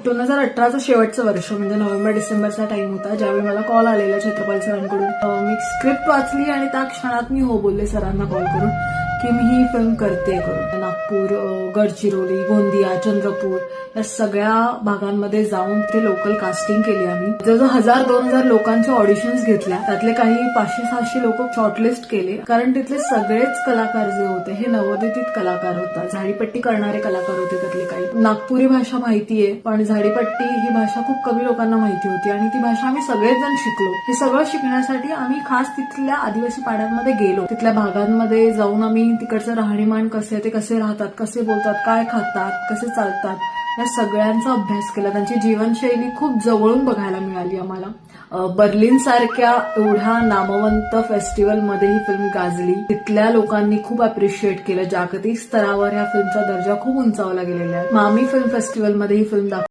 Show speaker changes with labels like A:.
A: 2018चं शेवटचं वर्ष म्हणजे नोव्हेंबर डिसेंबरचा टाइम होता ज्यावेळी मला कॉल आलेला छत्रपती सरांकडून. मी स्क्रिप्ट वाचली आणि त्या क्षणात मी हो बोलले सरांना कॉल करून की मी ही फिल्म करते करून. नागपूर, गडचिरोली, गोंदिया, चंद्रपूर या सगळ्या भागांमध्ये जाऊन ते लोकल कास्टिंग केली आम्ही. जवळजवळ 1000-2000 लोकांच्या ऑडिशन्स घेतल्या. त्यातले काही 500-600 लोक शॉर्टलिस्ट केले कारण तिथले सगळेच कलाकार जे होते हे नवोदित कलाकार होता. झाडीपट्टी करणारे कलाकार होते त्यातले काही. नागपुरी भाषा माहितीये पण झाडीपट्टी ही भाषा खूप कमी लोकांना माहिती होती आणि ती भाषा आम्ही सगळेच जण शिकलो. हे सगळं शिकण्यासाठी आम्ही खास तिथल्या आदिवासी पाड्यांमध्ये गेलो. तिथल्या भागांमध्ये जाऊन आम्ही तिकडचं राहणीमान कसे, ते कसे राहतात, कसे बोलतात, काय खातात, कसे चालतात या सगळ्यांचा अभ्यास केला. त्यांची जीवनशैली खूप जवळून बघायला मिळाली आम्हाला. बर्लिन सारख्या एवढ्या नामवंत फेस्टिवलमध्ये ही फिल्म गाजली. तिथल्या लोकांनी खूप अप्रिशिएट केलं. जागतिक स्तरावर या फिल्मचा दर्जा खूप उंचावला गेलेला आहे. मामी फिल्म फेस्टिवलमध्ये ही फिल्म